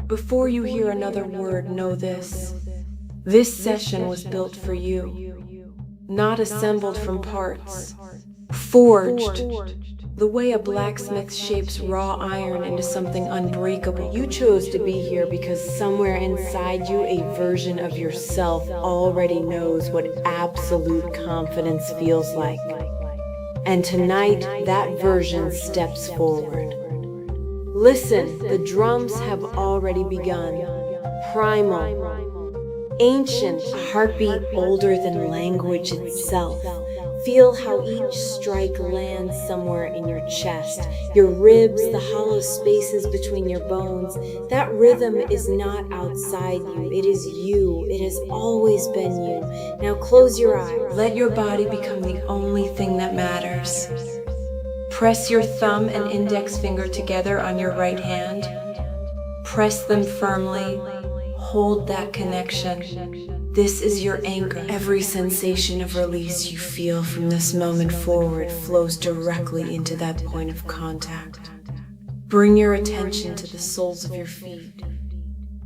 Before you hear another word, know this. This session was built for you, not assembled from parts, forged. The way a blacksmith shapes raw iron into something unbreakable. You chose to be here because somewhere inside you, a version of yourself already knows what absolute confidence feels like. And tonight, that version steps forward. Listen, the drums have already begun. Primal, ancient, heartbeat older than language itself. Feel how each strike lands somewhere in your chest, your ribs, the hollow spaces between your bones. That rhythm is not outside you, it is you. It has always been you. Now close your eyes. Let your body become the only thing that matters. Press your thumb and index finger together on your right hand. Press them firmly. Hold that connection. This is your anchor. Every sensation of release you feel from this moment forward flows directly into that point of contact. Bring your attention to the soles of your feet.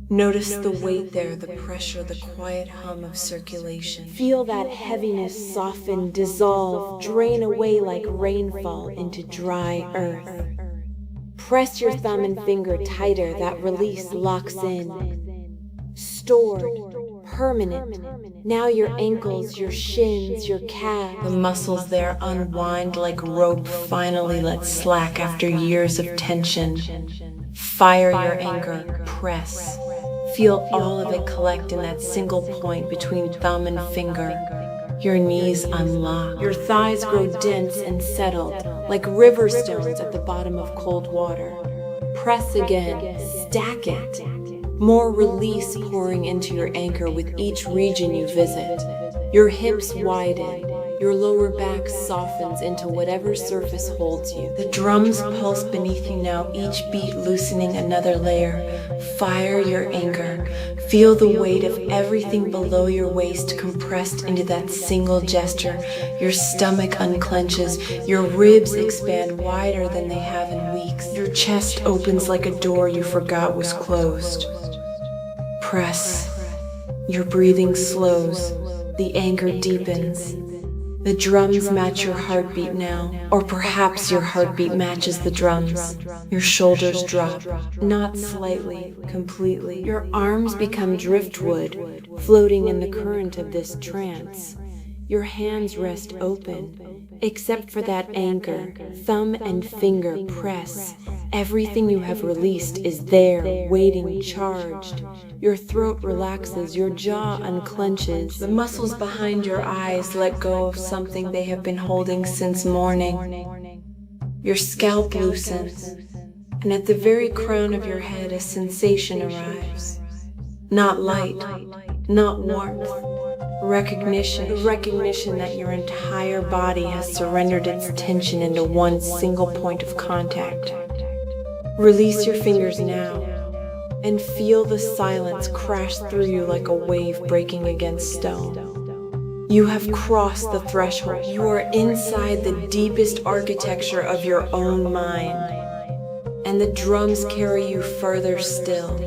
Notice the weight there, the pressure, the quiet hum of circulation. Feel that heaviness soften, dissolve, drain away like rainfall into dry earth. Press your thumb and finger tighter, that release locks in. Stored, permanent. Now your ankles, your shins, your calves. The muscles there unwind like rope finally let slack after years of tension. Fire your anger, press. Feel all of it collect in that single point between thumb and finger. Your knees unlock. Your thighs grow dense and settled, like river stones at the bottom of cold water. Press again, stack it. More release pouring into your anchor with each region you visit. Your hips widen. Your lower back softens into whatever surface holds you. The drums pulse beneath you now, each beat loosening another layer. Fire your anger. Feel the weight of everything below your waist compressed into that single gesture. Your stomach unclenches. Your ribs expand wider than they have in weeks. Your chest opens like a door you forgot was closed. Press. Your breathing slows. The anger deepens. The drums match your heartbeat now, or perhaps your heartbeat matches the drums. Your shoulders drop, not slightly, completely. Your arms become driftwood, floating in the current of this trance. Your hands rest open, except for that anchor. Thumb and finger press. Everything you have released is there, waiting, charged. Your throat relaxes, your jaw unclenches. The muscles behind your eyes let go of something they have been holding since morning. Your scalp loosens, and at the very crown of your head a sensation arrives. Not light, not warmth. Recognition, the recognition that your entire body has surrendered its tension into one single point of contact. Release your fingers now, and feel the silence crash through you like a wave breaking against stone. You have crossed the threshold. You are inside the deepest architecture of your own mind, and the drums carry you further still.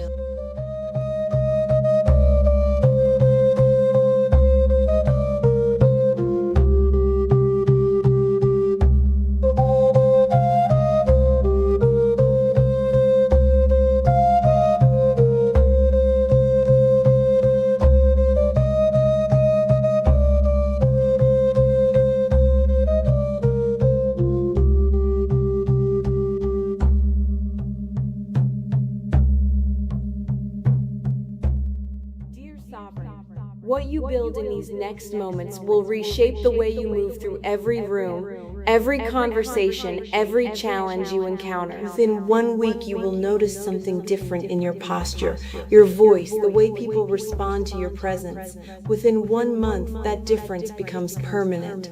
What you build in these next moments will reshape the way you move through every room, every conversation, every challenge you encounter. Within 1 week, you will notice something different in your posture, your voice, the way people respond to your presence. Within 1 month, that difference becomes permanent.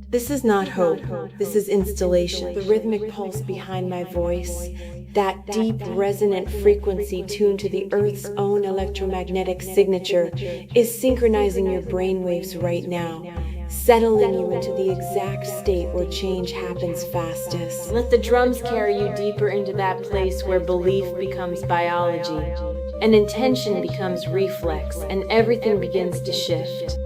This is not hope, this is installation. The rhythmic pulse behind my voice, that deep resonant frequency tuned to the Earth's own electromagnetic signature, is synchronizing your brainwaves right now. settling you into the exact state where change happens fastest. Let the drums carry you deeper into that place where belief becomes biology, and intention becomes reflex, and everything begins to shift.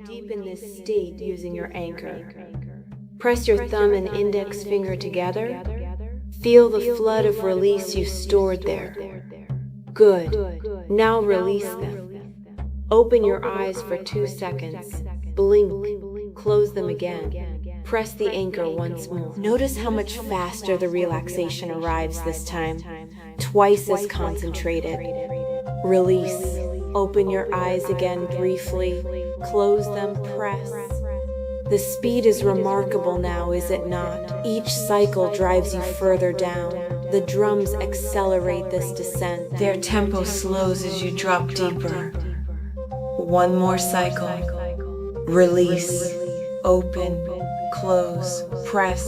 Deepen this state using your anchor. Press your thumb and index finger together. Feel the flood of release you stored there. Good. Now release them. Open your eyes for 2 seconds. Blink. Close them again. Press the anchor once more. Notice how much faster the relaxation arrives this time. Twice as concentrated. Release. Open your eyes again briefly. Close them, press. The speed is remarkable now, is it not? Each cycle drives you further down. The drums accelerate this descent. Their tempo slows as you drop deeper. One more cycle. Release. Open. Close. Press.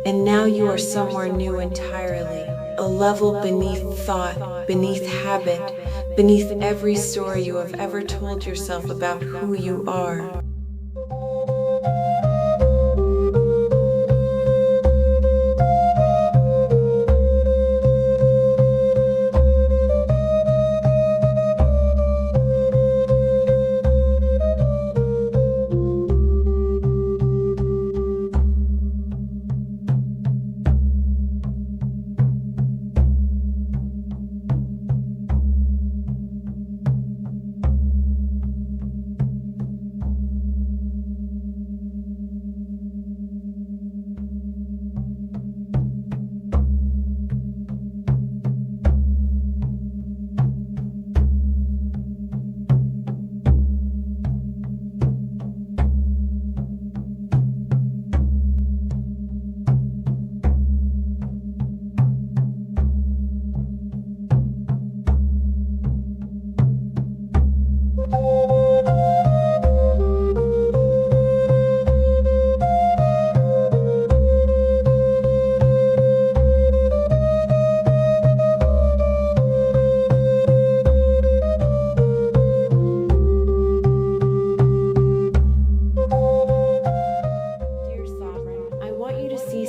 And now you are somewhere new entirely. A level beneath thought, beneath habit, beneath every story you have ever told yourself about who you are.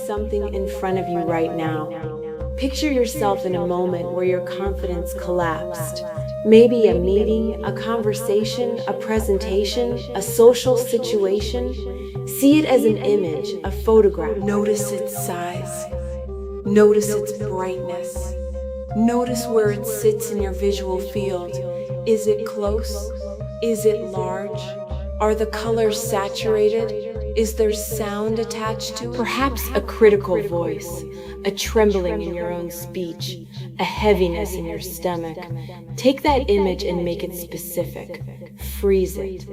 Something in front of you right now. Picture yourself in a moment where your confidence collapsed. Maybe a meeting, a conversation, a presentation, a social situation. See it as an image, a photograph. Notice its size. Notice its brightness. Notice where it sits in your visual field. Is it close? Is it large? Are the colors saturated? Is there sound attached to it? Perhaps a critical voice, a trembling in your own speech, a heaviness in your stomach. Take that image and make it specific. Freeze it.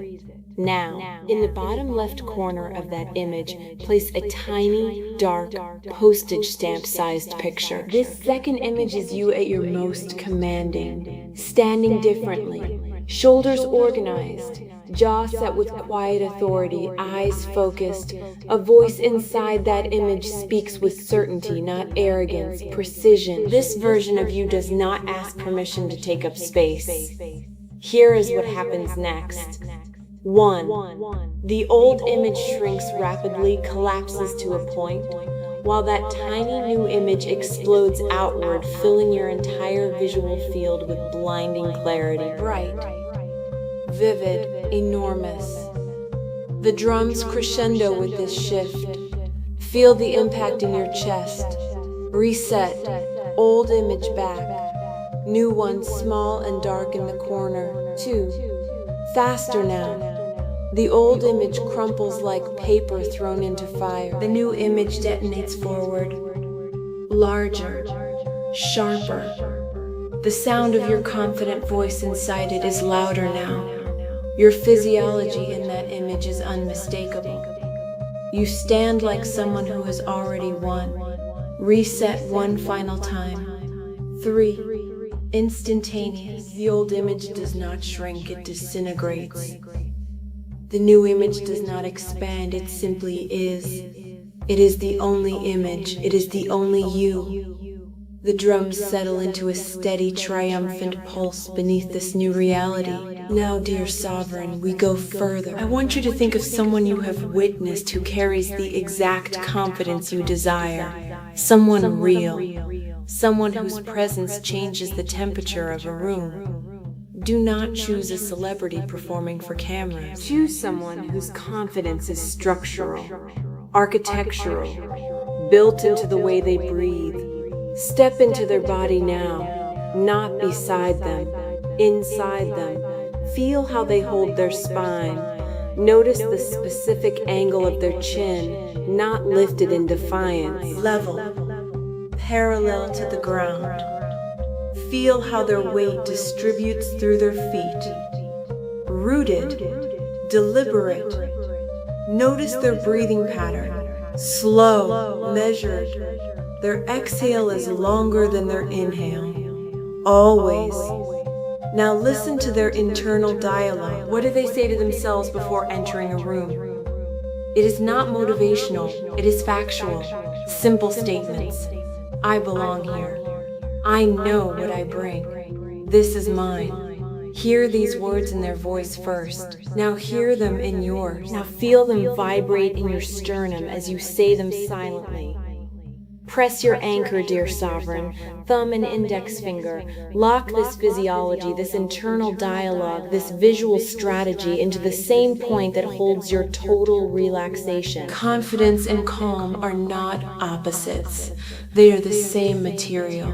Now, in the bottom left corner of that image, place a tiny, dark, postage stamp-sized picture. This second image is you at your most commanding, standing differently, shoulders organized, jaw set with quiet authority, eyes focused. A voice inside that image speaks with certainty, not arrogance, precision. This version of you does not ask permission to take up space. Here is what happens next. 1. The old image shrinks rapidly, collapses to a point, while that tiny new image explodes outward, filling your entire visual field with blinding clarity. Bright, vivid, enormous. The drums crescendo with this shift. Feel the impact in your chest. Reset. Old image back. New one small and dark in the corner. 2. Faster now. The old image crumples like paper thrown into fire. The new image detonates forward. Larger. Sharper. The sound of your confident voice inside it is louder now. Your physiology in that image is unmistakable. You stand like someone who has already won. Reset one final time. 3. Instantaneous. The old image does not shrink, it disintegrates. The new image does not expand, it simply is. It is the only image, it is the only you. The drums settle into a steady, triumphant pulse beneath this new reality. Now, dear Sovereign, we go further. I want you to think of someone you have witnessed who carries the exact confidence you desire. Someone real. Someone whose presence changes the temperature of a room. Do not choose a celebrity performing for cameras. Choose someone whose confidence is structural, architectural, built into the way they breathe. Step into their body now, not beside them, inside them. Feel how they hold their spine. Notice the specific angle of their chin, not lifted in defiance. Level, parallel to the ground. Feel how their weight distributes through their feet. Rooted, deliberate. Notice their breathing pattern. Slow, measured. Their exhale is longer than their inhale. Always. Now listen to their internal dialogue. What do they say to themselves before entering a room? It is not motivational, it is factual. Simple statements. I belong here. I know what I bring. This is mine. Hear these words in their voice first. Now hear them in yours. Now feel them vibrate in your sternum as you say them silently. Press your anchor, dear Sovereign, thumb and index finger. Lock this physiology, this internal dialogue, this visual strategy into the same point that holds your total relaxation. Confidence and calm are not opposites. They are the same material.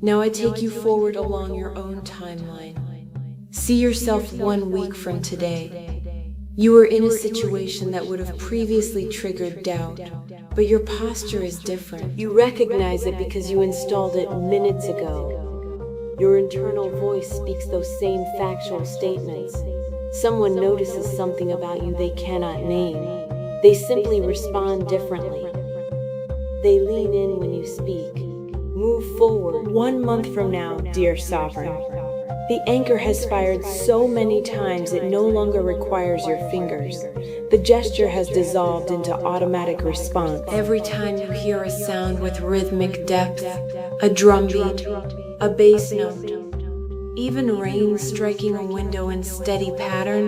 Now I take you forward along your own timeline. See yourself 1 week from today. You are in a situation that would have previously triggered doubt, but your posture is different. You recognize it because you installed it minutes ago. Your internal voice speaks those same factual statements. Someone notices something about you they cannot name. They simply respond differently. They lean in when you speak. Move forward. 1 month from now, dear Sovereign. The anchor has fired so many times it no longer requires your fingers. The gesture has dissolved into automatic response. Every time you hear a sound with rhythmic depth, a drum beat, a bass note, even rain striking a window in steady pattern,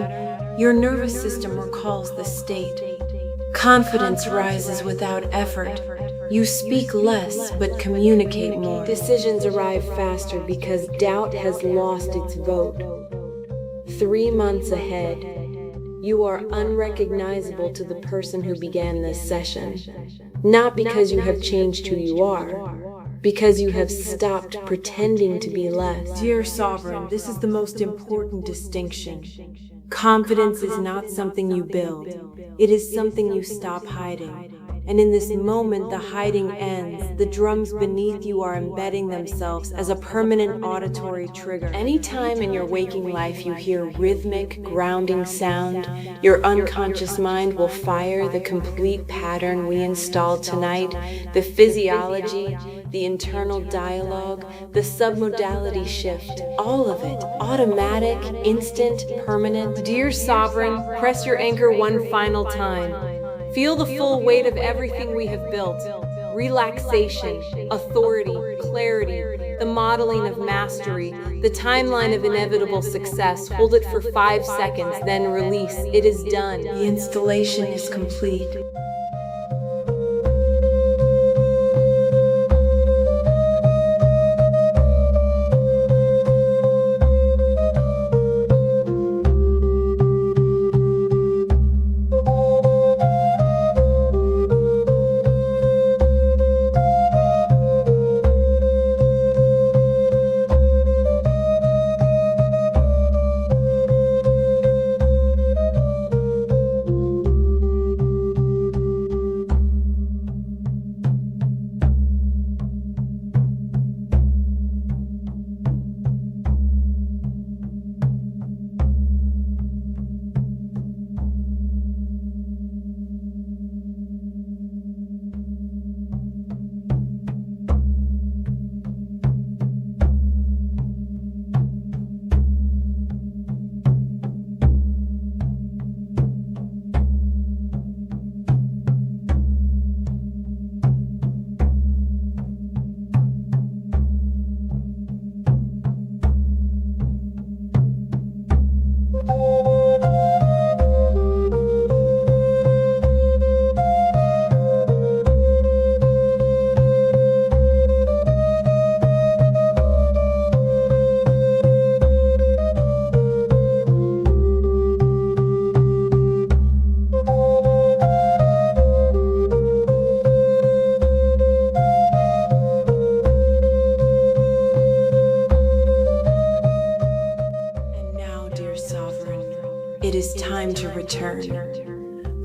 your nervous system recalls the state. Confidence rises without effort. You speak less, but communicate more. Decisions arrive faster because doubt has lost its vote. 3 months ahead, you are unrecognizable to the person who began this session. Not because you have changed who you are, because you have stopped pretending to be less. Dear Sovereign, this is the most important distinction. Confidence is not something you build. It is something you stop hiding. And in this moment, the hiding ends. The drums beneath you are embedding themselves as a permanent auditory trigger. Anytime in your waking life you hear rhythmic, grounding sound, your unconscious mind will fire the complete pattern we installed tonight, the physiology, the internal dialogue, the submodality shift, all of it, automatic, instant, permanent. Dear Sovereign, press your anchor 1 final time. Feel the full weight of everything we have built. Relaxation, authority, clarity, the modeling of mastery, the timeline of inevitable success. Hold it for 5 seconds, then release. It is done. The installation is complete.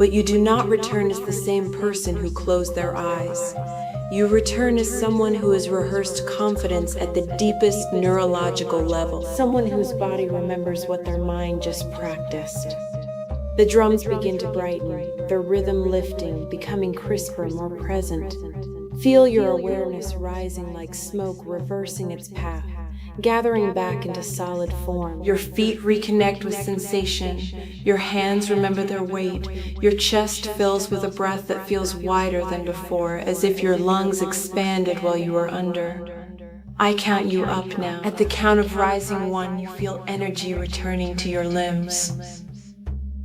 But you do not return as the same person who closed their eyes. You return as someone who has rehearsed confidence at the deepest neurological level. Someone whose body remembers what their mind just practiced. The drums begin to brighten, their rhythm lifting, becoming crisper, more present. Feel your awareness rising like smoke, reversing its path, gathering back into solid form. Your feet reconnect with sensation. Your hands remember their weight. Your chest fills with a breath that feels wider than before, as if your lungs expanded while you were under. I count you up now. At the count of rising 1, you feel energy returning to your limbs.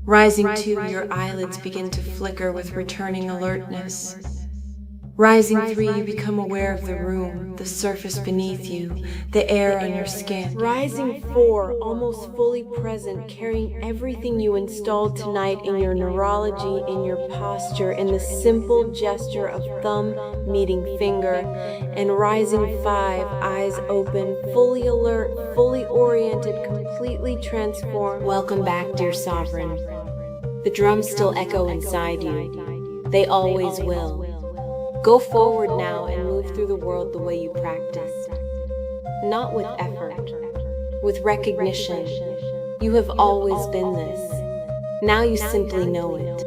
Rising 2, your eyelids begin to flicker with returning alertness. Rising 3, you become aware of the room, the surface beneath you, the air on your skin. Rising 4, almost fully present, carrying everything you installed tonight in your neurology, in your posture, in the simple gesture of thumb meeting finger. And rising 5, eyes open, fully alert, fully oriented, completely transformed. Welcome back, dear Sovereign. The drums still echo inside you. They always will. Go forward now and move through the world the way you practiced. Not with effort, with recognition. You have always been this. Now you simply know it.